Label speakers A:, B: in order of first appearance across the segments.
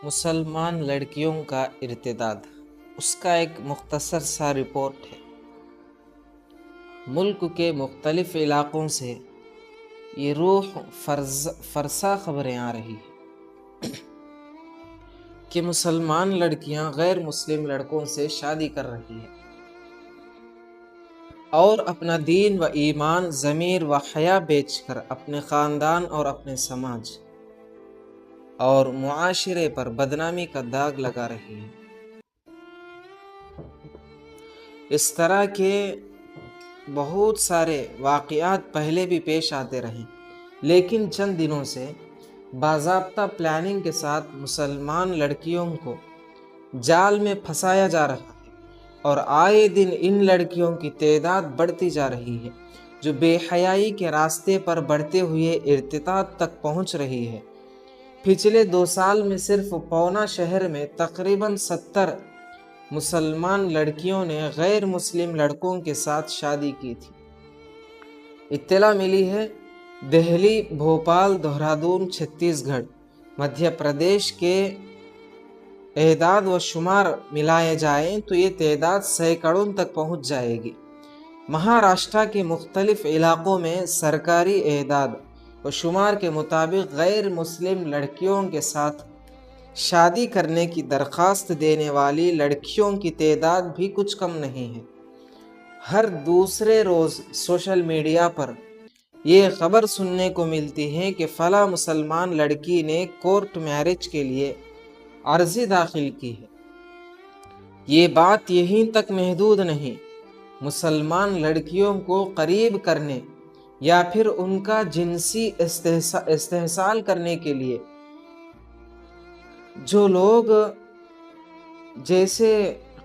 A: مسلمان لڑکیوں کا ارتداد، اس کا ایک مختصر سا رپورٹ ہے۔ ملک کے مختلف علاقوں سے یہ روح فرسا خبریں آ رہی ہیں کہ مسلمان لڑکیاں غیر مسلم لڑکوں سے شادی کر رہی ہیں اور اپنا دین و ایمان، ضمیر و حیا بیچ کر اپنے خاندان اور اپنے سماج اور معاشرے پر بدنامی کا داغ لگا رہی ہے۔ اس طرح کے بہت سارے واقعات پہلے بھی پیش آتے رہے، لیکن چند دنوں سے باضابطہ پلاننگ کے ساتھ مسلمان لڑکیوں کو جال میں پھنسایا جا رہا ہے اور آئے دن ان لڑکیوں کی تعداد بڑھتی جا رہی ہے جو بے حیائی کے راستے پر بڑھتے ہوئے ارتداد تک پہنچ رہی ہے۔ پچھلے 2 سال میں صرف پونا شہر میں تقریباً 70 مسلمان لڑکیوں نے غیر مسلم لڑکوں کے ساتھ شادی کی تھی۔ اطلاع ملی ہے دہلی، بھوپال، دہرادون، چھتیس گڑھ، مدھیہ پردیش کے اعداد و شمار ملائے جائیں تو یہ تعداد سینکڑوں تک پہنچ جائے گی۔ مہاراشٹرا کے مختلف علاقوں میں سرکاری اعداد و شمار کے مطابق غیر مسلم لڑکیوں کے ساتھ شادی کرنے کی درخواست دینے والی لڑکیوں کی تعداد بھی کچھ کم نہیں ہے۔ ہر دوسرے روز سوشل میڈیا پر یہ خبر سننے کو ملتی ہے کہ فلاں مسلمان لڑکی نے کورٹ میرج کے لیے عرضی داخل کی ہے۔ یہ بات یہیں تک محدود نہیں، مسلمان لڑکیوں کو قریب کرنے یا پھر ان کا جنسی استحصال کرنے کے لیے جو لوگ جیسے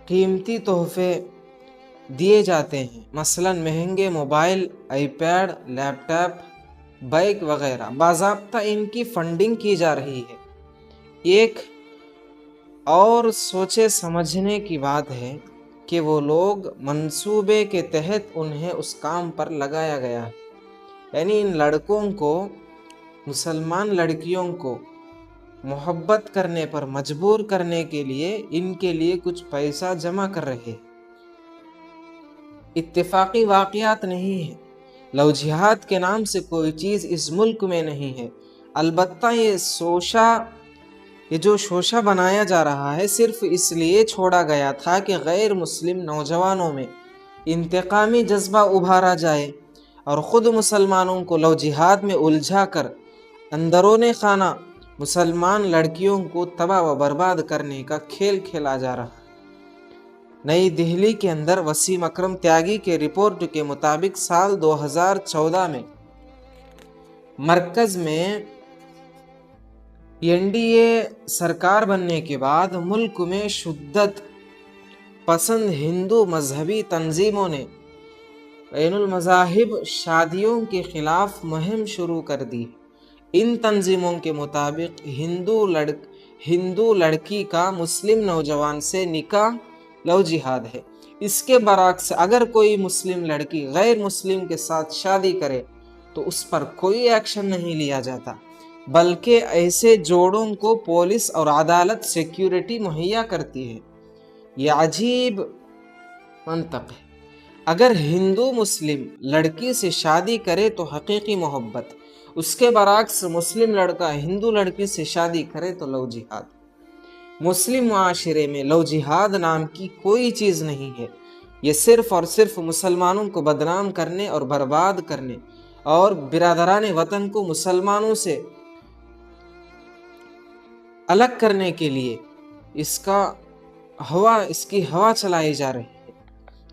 A: قیمتی تحفے دیے جاتے ہیں، مثلاً مہنگے mobile, iPad, laptop, bike وغیرہ، باضابطہ ان کی فنڈنگ کی جا رہی ہے۔ ایک اور سوچے سمجھنے کی بات ہے کہ وہ لوگ منصوبے کے تحت انہیں اس کام پر لگایا گیا ہے، یعنی ان لڑکوں کو، مسلمان لڑکیوں کو محبت کرنے پر مجبور کرنے کے لیے ان کے لیے کچھ پیسہ جمع کر رہے ہیں۔ اتفاقی واقعات نہیں ہیں، لو جہاد کے نام سے کوئی چیز اس ملک میں نہیں ہے۔ البتہ یہ جو شوشہ بنایا جا رہا ہے صرف اس لیے چھوڑا گیا تھا کہ غیر مسلم نوجوانوں میں انتقامی جذبہ ابھارا جائے اور خود مسلمانوں کو لو جہاد میں الجھا کر اندرون خانہ مسلمان لڑکیوں کو تباہ و برباد کرنے کا کھیل کھیلا جا رہا ہے۔ نئی دہلی کے اندر وسیم اکرم تیاگی کے رپورٹ کے مطابق سال 2014 میں مرکز میں NDA سرکار بننے کے بعد ملک میں شدت پسند ہندو مذہبی تنظیموں نے بین المذاہب شادیوں کے خلاف مہم شروع کر دی۔ ان تنظیموں کے مطابق ہندو لڑکی کا مسلم نوجوان سے نکاح لو جہاد ہے۔ اس کے برعکس اگر کوئی مسلم لڑکی غیر مسلم کے ساتھ شادی کرے تو اس پر کوئی ایکشن نہیں لیا جاتا، بلکہ ایسے جوڑوں کو پولیس اور عدالت سیکیورٹی مہیا کرتی ہے۔ یہ عجیب منطق ہے۔ اگر ہندو مسلم لڑکی سے شادی کرے تو حقیقی محبت، اس کے برعکس مسلم لڑکا ہندو لڑکی سے شادی کرے تو لو جہاد۔ مسلم معاشرے میں لو جہاد نام کی کوئی چیز نہیں ہے۔ یہ صرف اور صرف مسلمانوں کو بدنام کرنے اور برباد کرنے اور برادران وطن کو مسلمانوں سے الگ کرنے کے لیے اس کی ہوا چلائی جا رہی ہے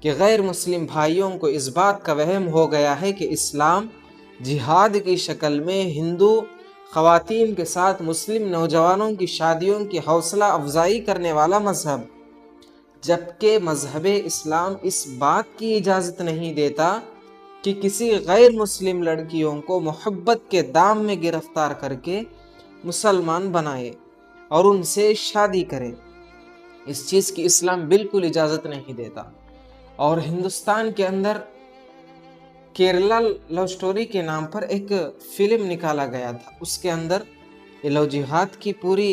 A: کہ غیر مسلم بھائیوں کو اس بات کا وہم ہو گیا ہے کہ اسلام جہاد کی شکل میں ہندو خواتین کے ساتھ مسلم نوجوانوں کی شادیوں کی حوصلہ افزائی کرنے والا مذہب، جبکہ مذہب اسلام اس بات کی اجازت نہیں دیتا کہ کسی غیر مسلم لڑکیوں کو محبت کے دام میں گرفتار کر کے مسلمان بنائے اور ان سے شادی کرے۔ اس چیز کی اسلام بالکل اجازت نہیں دیتا۔ اور ہندوستان کے اندر کیرلا لو سٹوری کے نام پر ایک فلم نکالا گیا تھا، اس کے اندر یہ لو جہاد کی پوری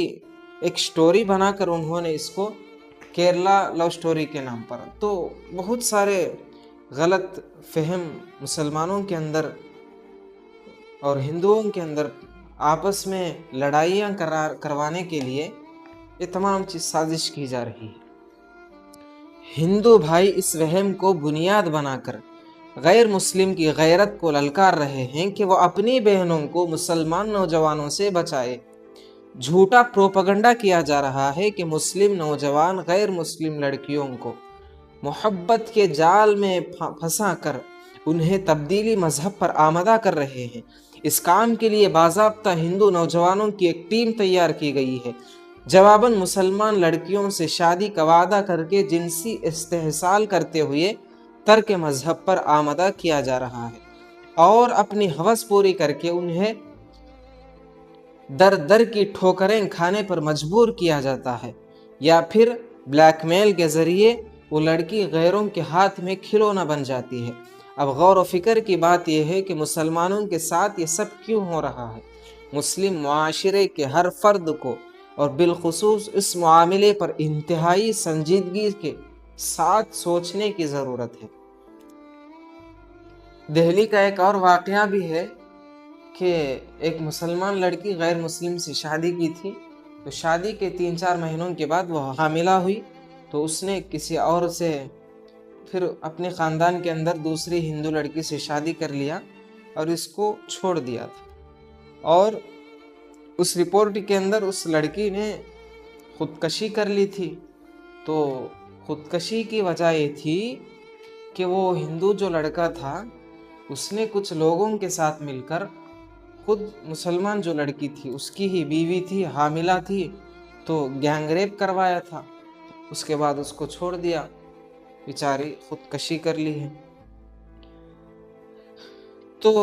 A: ایک سٹوری بنا کر انہوں نے اس کو کیرلا لو سٹوری کے نام پر، تو بہت سارے غلط فہم مسلمانوں کے اندر اور ہندوؤں کے اندر آپس میں لڑائیاں کروانے کے لیے یہ تمام چیز سازش کی جا رہی ہے۔ ہندو بھائی اس وہم کو بنیاد بنا کر غیر مسلم کی غیرت کو للکار رہے ہیں کہ وہ اپنی بہنوں کو مسلمان نوجوانوں سے بچائے۔ جھوٹا پروپیگنڈا کیا جا رہا ہے کہ مسلم نوجوان غیر مسلم لڑکیوں کو محبت کے جال میں پھنسا کر انہیں تبدیلی مذہب پر آمادہ کر رہے ہیں۔ اس کام کے لیے باضابطہ ہندو نوجوانوں کی ایک ٹیم تیار کی گئی ہے۔ جواباً مسلمان لڑکیوں سے شادی کا وعدہ کر کے جنسی استحصال کرتے ہوئے ترک مذہب پر آمادہ کیا جا رہا ہے اور اپنی ہوس پوری کر کے انہیں در در کی ٹھوکریں کھانے پر مجبور کیا جاتا ہے، یا پھر بلیک میل کے ذریعے وہ لڑکی غیروں کے ہاتھ میں کھلونا بن جاتی ہے۔ اب غور و فکر کی بات یہ ہے کہ مسلمانوں کے ساتھ یہ سب کیوں ہو رہا ہے؟ مسلم معاشرے کے ہر فرد کو اور بالخصوص اس معاملے پر انتہائی سنجیدگی کے ساتھ سوچنے کی ضرورت ہے۔ دہلی کا ایک اور واقعہ بھی ہے کہ ایک مسلمان لڑکی غیر مسلم سے شادی کی تھی، تو شادی کے 3-4 مہینوں کے بعد وہ حاملہ ہوئی، تو اس نے کسی اور سے پھر اپنے خاندان کے اندر دوسری ہندو لڑکی سے شادی کر لیا اور اس کو چھوڑ دیا تھا۔ اور اس رپورٹ کے اندر اس لڑکی نے خودکشی کر لی تھی۔ تو خودکشی کی وجہ یہ تھی کہ وہ ہندو جو لڑکا تھا اس نے کچھ لوگوں کے ساتھ مل کر خود مسلمان جو لڑکی تھی اس کی ہی بیوی تھی، حاملہ تھی، تو گینگ ریپ کروایا تھا۔ اس کے بعد اس کو چھوڑ دیا، بیچاری خودکشی کر لی ہے۔ تو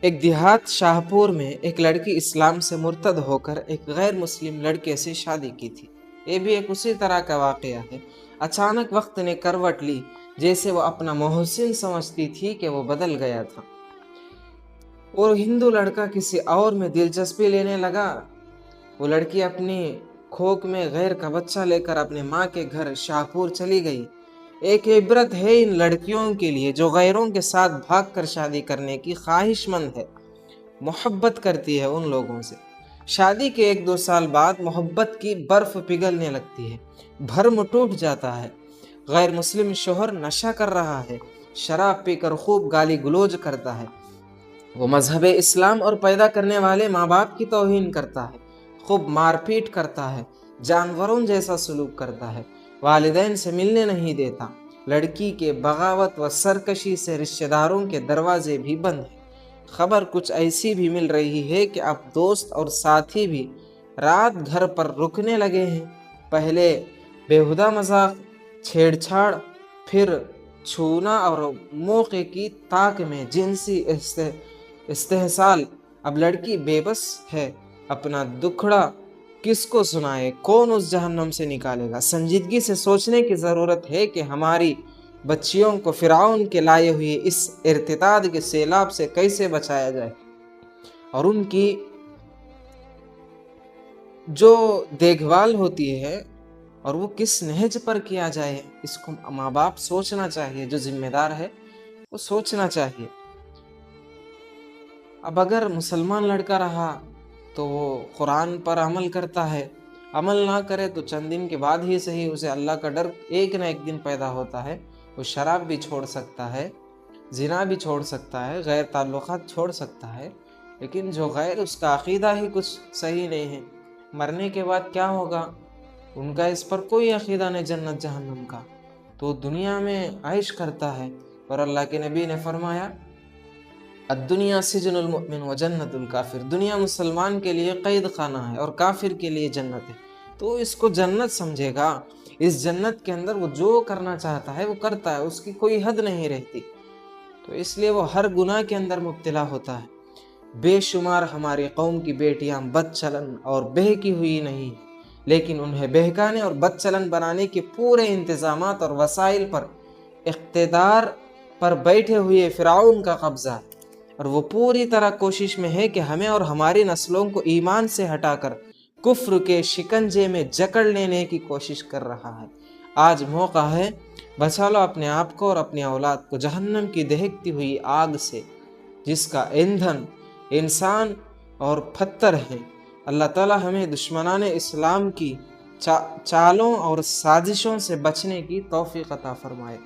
A: ایک دیہات شاہپور میں ایک لڑکی اسلام سے مرتد ہو کر ایک غیر مسلم لڑکے سے شادی کی تھی۔ یہ بھی ایک اسی طرح کا واقعہ ہے۔ اچانک وقت نے کروٹ لی، جیسے وہ اپنا محسن سمجھتی تھی کہ وہ بدل گیا تھا، اور ہندو لڑکا کسی اور میں دلچسپی لینے لگا۔ وہ لڑکی اپنی کھوک میں غیر کا بچہ لے کر اپنے ماں کے گھر شاہپور چلی گئی۔ ایک عبرت ہے ان لڑکیوں کے لیے جو غیروں کے ساتھ بھاگ کر شادی کرنے کی خواہش مند ہے، محبت کرتی ہے ان لوگوں سے۔ شادی کے 1-2 سال بعد محبت کی برف پگھلنے لگتی ہے، بھرم ٹوٹ جاتا ہے۔ غیر مسلم شوہر نشہ کر رہا ہے، شراب پی کر خوب گالی گلوچ کرتا ہے، وہ مذہب اسلام اور پیدا کرنے والے ماں باپ کی توہین کرتا ہے، خوب مار پیٹ کرتا ہے، جانوروں جیسا سلوک کرتا ہے، والدین سے ملنے نہیں دیتا۔ لڑکی کے بغاوت و سرکشی سے رشتہ داروں کے دروازے بھی بند ہیں۔ خبر کچھ ایسی بھی مل رہی ہے کہ اب دوست اور ساتھی بھی رات گھر پر رکنے لگے ہیں۔ پہلے بیہودہ مذاق، چھیڑ چھاڑ، پھر چھونا اور موقع کی تاک میں جنسی استحصال۔ اب لڑکی بے بس ہے، اپنا دکھڑا کس کو سنائے، کون اس جہنم سے نکالے گا؟ سنجیدگی سے سوچنے کی ضرورت ہے کہ ہماری بچیوں کو فرعون کے لائے ہوئے اس ارتداد کے سیلاب سے کیسے بچایا جائے، اور ان کی جو دیکھ بھال ہوتی ہے اور وہ کس نہج پر کیا جائے، اس کو ماں باپ سوچنا چاہیے، جو ذمہ دار ہے وہ سوچنا چاہیے۔ اب اگر مسلمان لڑکا رہا تو وہ قرآن پر عمل کرتا ہے، عمل نہ کرے تو چند دن کے بعد ہی صحیح اسے اللہ کا ڈر ایک نہ ایک دن پیدا ہوتا ہے، وہ شراب بھی چھوڑ سکتا ہے، زنا بھی چھوڑ سکتا ہے، غیر تعلقات چھوڑ سکتا ہے، لیکن جو غیر اس کا عقیدہ ہی کچھ صحیح نہیں ہے، مرنے کے بعد کیا ہوگا، ان کا اس پر کوئی عقیدہ نہیں جنت جہنم کا، تو دنیا میں عیش کرتا ہے۔ اور اللہ کے نبی نے فرمایا الدنیا سجن المؤمن و جنت الکافر، دنیا مسلمان کے لیے قید خانہ ہے اور کافر کے لیے جنت ہے، تو اس کو جنت سمجھے گا۔ اس جنت کے اندر وہ جو کرنا چاہتا ہے وہ کرتا ہے، اس کی کوئی حد نہیں رہتی، تو اس لیے وہ ہر گناہ کے اندر مبتلا ہوتا ہے۔ بے شمار ہماری قوم کی بیٹیاں بد چلن اور بہکی ہوئی نہیں، لیکن انہیں بہکانے اور بد چلن بنانے کے پورے انتظامات اور وسائل پر اقتدار پر بیٹھے ہوئے فرعون کا قبضہ ہے، اور وہ پوری طرح کوشش میں ہے کہ ہمیں اور ہماری نسلوں کو ایمان سے ہٹا کر کفر کے شکنجے میں جکڑ لینے کی کوشش کر رہا ہے۔ آج موقع ہے، بچا لو اپنے آپ کو اور اپنی اولاد کو جہنم کی دہکتی ہوئی آگ سے، جس کا ایندھن انسان اور پتھر ہے۔ اللہ تعالی ہمیں دشمنان اسلام کی چالوں اور سازشوں سے بچنے کی توفیق عطا فرمائے۔